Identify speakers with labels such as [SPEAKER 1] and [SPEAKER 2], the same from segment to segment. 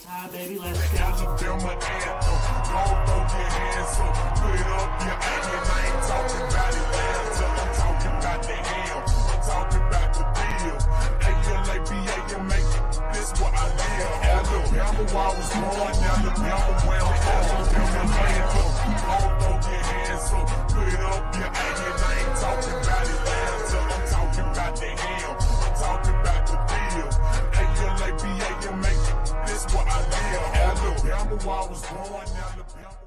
[SPEAKER 1] Baby, let's go. Alabama anthem. Don't throw your hands up. Put up your onion. I ain't talking about Atlanta. I'm talking about the ham. I'm talking about the deal. A-L-A-B-A-M-A. This what I live. Alabama where I was born. Alabama where I'm from. Alabama anthem. Don't throw your hands up. Put up your onion. I ain't talking about Atlanta. I'm talking about the ham. I'm talking about the deal. A-L-A-B-A-M-A. This what I live. Alabama where I was born. Alabama.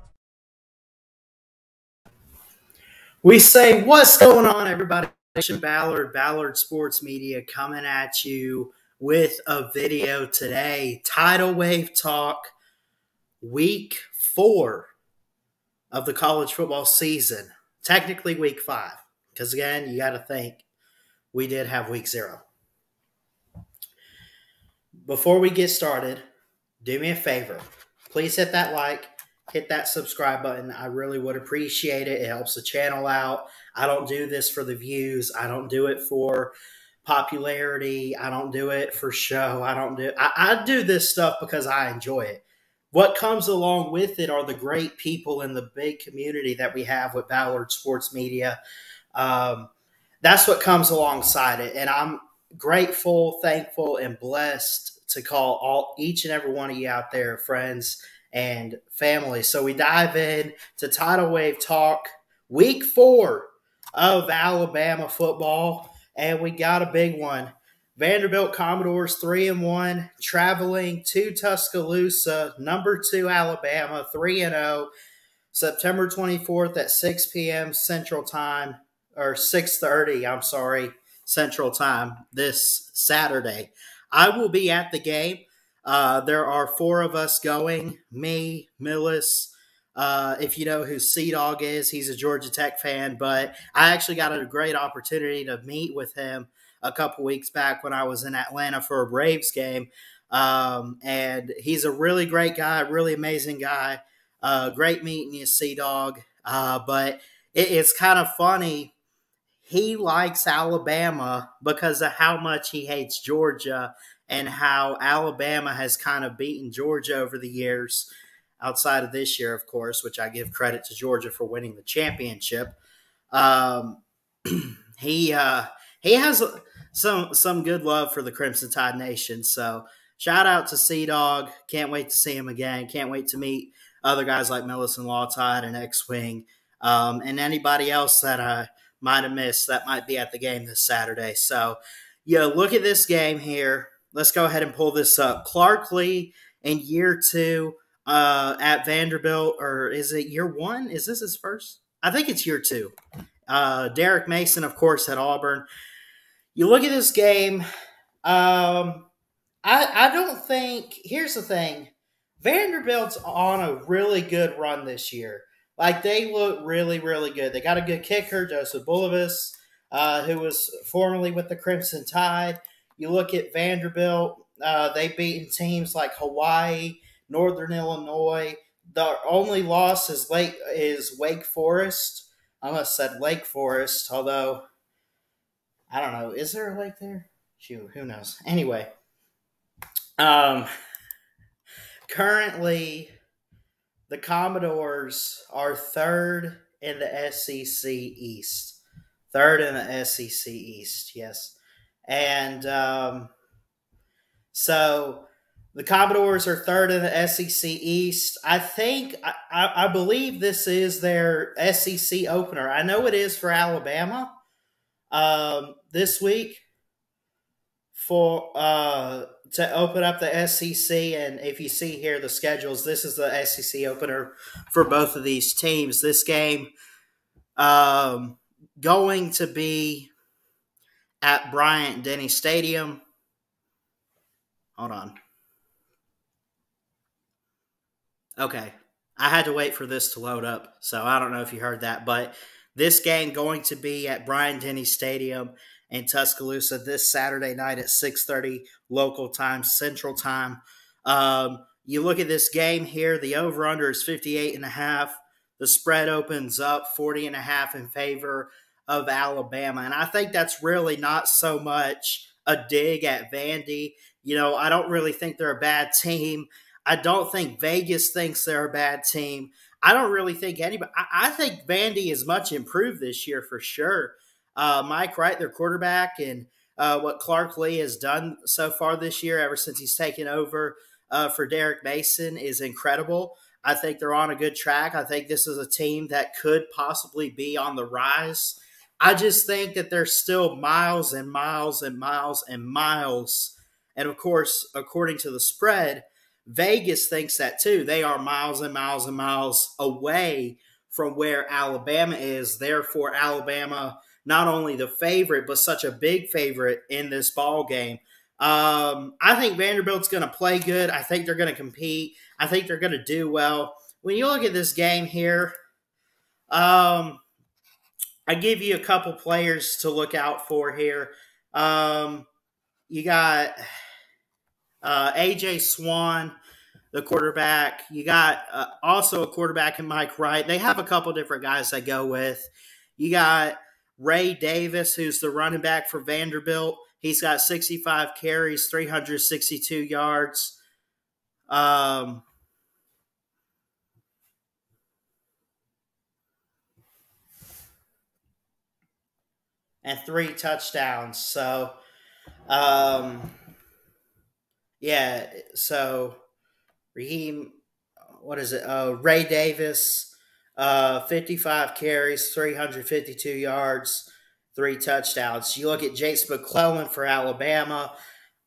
[SPEAKER 2] We say, what's going on, everybody? Ballard Sports Media coming at you with a video today. Tidal Wave Talk, week 4 of the college football season. Technically week 5, because again, you got to think we did have week 0. Before we get started, do me a favor. Please hit that like, hit that subscribe button. I really would appreciate it. It helps the channel out. I don't do this for the views. I don't do it for popularity. I don't do it for show. I do this stuff because I enjoy it. What comes along with it are the great people in the big community that we have with Ballard Sports Media. That's what comes alongside it. And I'm grateful, thankful, and blessed to call each and every one of you out there friends and family. So we dive in to Tidal Wave Talk, week 4 of Alabama football, and we got a big one. Vanderbilt Commodores 3-1, traveling to Tuscaloosa, number 2 Alabama, 3-0, September 24th at 6 p.m. Central Time, or 6:30, I'm sorry, Central Time this Saturday. I will be at the game. There are 4 of us going, me, Millis. If you know who C-Dog is, he's a Georgia Tech fan, but I actually got a great opportunity to meet with him a couple weeks back when I was in Atlanta for a Braves game. And he's a really great guy, really amazing guy. Great meeting you, C-Dog. But it's kind of funny. He likes Alabama because of how much he hates Georgia and how Alabama has kind of beaten Georgia over the years, outside of this year, of course, which I give credit to Georgia for winning the championship. He has some good love for the Crimson Tide Nation. So shout out to C-Dog. Can't wait to see him again. Can't wait to meet other guys like Millis and Law Tide and X-Wing, and anybody else that I might have missed that might be at the game this Saturday. So, look at this game here. Let's go ahead and pull this up. Clark Lee in year 2 at Vanderbilt, or is it year 1? Is this his first? I think it's year 2. Derek Mason, of course, at Auburn. You look at this game. I don't think – here's the thing. Vanderbilt's on a really good run this year. Like, they look really, really good. They got a good kicker, Joseph Bulovas, who was formerly with the Crimson Tide. You look at Vanderbilt, they've beaten teams like Hawaii, Northern Illinois. The only loss is Wake Forest. I almost said Lake Forest, although, I don't know. Is there a lake there? Shoot, who knows? Anyway, currently – the Commodores are 3rd in the SEC East. 3rd in the SEC East, yes. And so the Commodores are 3rd in the SEC East. I believe this is their SEC opener. I know it is for Alabama this week for to open up the SEC. And if you see here the schedules, this is the SEC opener for both of these teams. This game going to be at Bryant-Denny Stadium. Hold on. Okay. I had to wait for this to load up, so I don't know if you heard that. But this game going to be at Bryant-Denny Stadium in Tuscaloosa this Saturday night at 6:30 local time, Central Time. You look at this game here, the over-under is 58.5. The spread opens up 40.5 in favor of Alabama. And I think that's really not so much a dig at Vandy. I don't really think they're a bad team. I don't think Vegas thinks they're a bad team. I don't really think anybody. I think Vandy is much improved this year for sure. Mike Wright, their quarterback, and what Clark Lee has done so far this year, ever since he's taken over for Derek Mason, is incredible. I think they're on a good track. I think this is a team that could possibly be on the rise. I just think that they're still miles and miles and miles and miles. And of course, according to the spread, Vegas thinks that too. They are miles and miles and miles away from where Alabama is. Therefore, Alabama, not only the favorite, but such a big favorite in this ball game. I think Vanderbilt's going to play good. I think they're going to compete. I think they're going to do well. When you look at this game here, I give you a couple players to look out for here. You got A.J. Swan, the quarterback. You got also a quarterback in Mike Wright. They have a couple different guys they go with. You got Ray Davis, who's the running back for Vanderbilt. He's got 65 carries, 362 yards. And 3 touchdowns. So, so Raheem, Ray Davis, 55 carries, 352 yards, 3 touchdowns. You look at Jace McClellan for Alabama.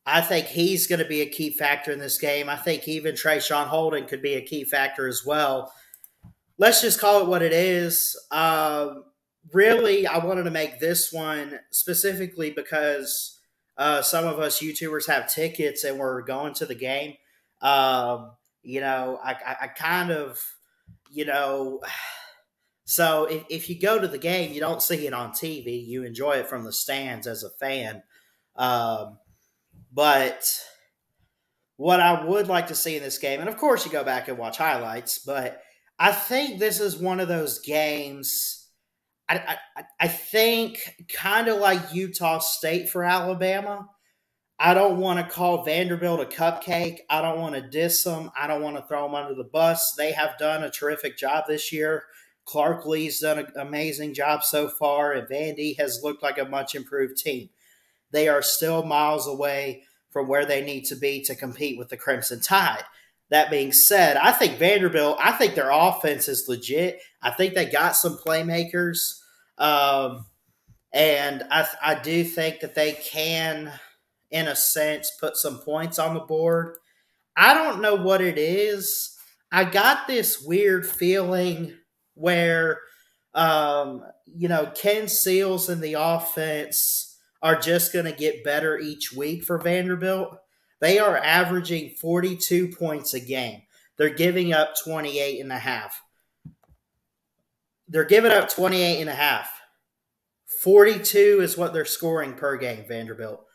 [SPEAKER 2] I think he's going to be a key factor in this game. I think even Trayshawn Holden could be a key factor as well. Let's just call it what it is. Really, I wanted to make this one specifically because some of us YouTubers have tickets and we're going to the game. I kind of, so if you go to the game, you don't see it on TV. You enjoy it from the stands as a fan. But what I would like to see in this game, and of course you go back and watch highlights, but I think this is one of those games, I think kind of like Utah State for Alabama. I don't want to call Vanderbilt a cupcake. I don't want to diss them. I don't want to throw them under the bus. They have done a terrific job this year. Clark Lee's done an amazing job so far, and Vandy has looked like a much improved team. They are still miles away from where they need to be to compete with the Crimson Tide. That being said, I think Vanderbilt, I think their offense is legit. I think they got some playmakers. And I do think that they can, in a sense, put some points on the board. I don't know what it is. I got this weird feeling where, Ken Seals and the offense are just going to get better each week for Vanderbilt. They are averaging 42 points a game. They're giving up 28.5. They're giving up 28.5. 42 is what they're scoring per game, Vanderbilt.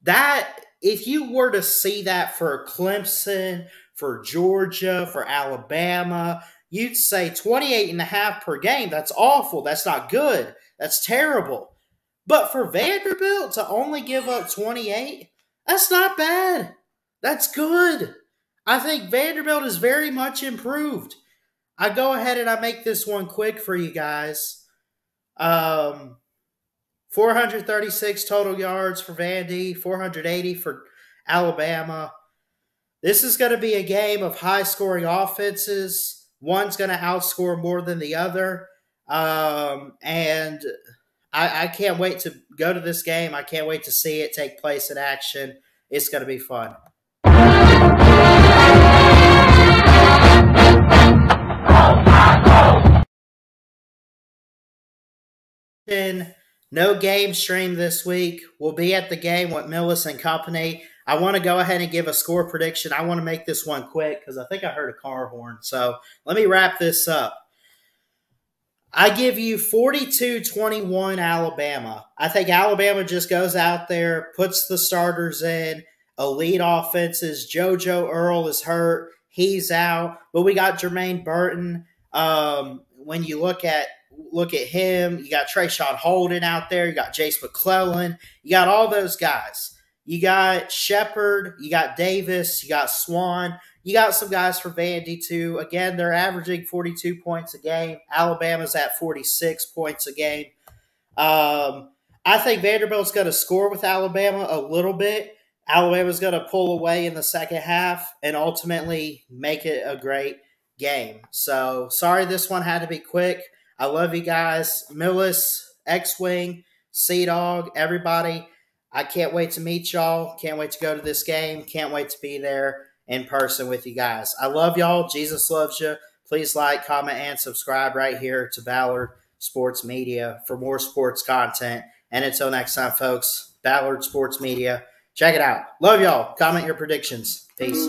[SPEAKER 2] That, if you were to see that for Clemson, for Georgia, for Alabama, you'd say 28.5 per game. That's awful. That's not good. That's terrible. But for Vanderbilt to only give up 28, that's not bad. That's good. I think Vanderbilt is very much improved. I go ahead and I make this one quick for you guys. 436 total yards for Vandy, 480 for Alabama. This is going to be a game of high-scoring offenses. One's going to outscore more than the other. And I can't wait to go to this game. I can't wait to see it take place in action. It's going to be fun. No game stream this week. We'll be at the game with Millis and Company. I want to go ahead and give a score prediction. I want to make this one quick because I think I heard a car horn. So let me wrap this up. I give you 42-21 Alabama. I think Alabama just goes out there, puts the starters in, elite offenses. JoJo Earl is hurt. He's out. But we got Jermaine Burton. When you look at him, you got Trayshawn Holden out there. You got Jace McClellan. You got all those guys. You got Shepard, you got Davis, you got Swan, you got some guys for Vandy too. Again, they're averaging 42 points a game. Alabama's at 46 points a game. I think Vanderbilt's going to score with Alabama a little bit. Alabama's going to pull away in the second half and ultimately make it a great game. So sorry this one had to be quick. I love you guys. Millis, X-Wing, Sea-Dog, everybody. I can't wait to meet y'all. Can't wait to go to this game. Can't wait to be there in person with you guys. I love y'all. Jesus loves you. Please like, comment, and subscribe right here to Ballard Sports Media for more sports content. And until next time, folks, Ballard Sports Media. Check it out. Love y'all. Comment your predictions. Peace.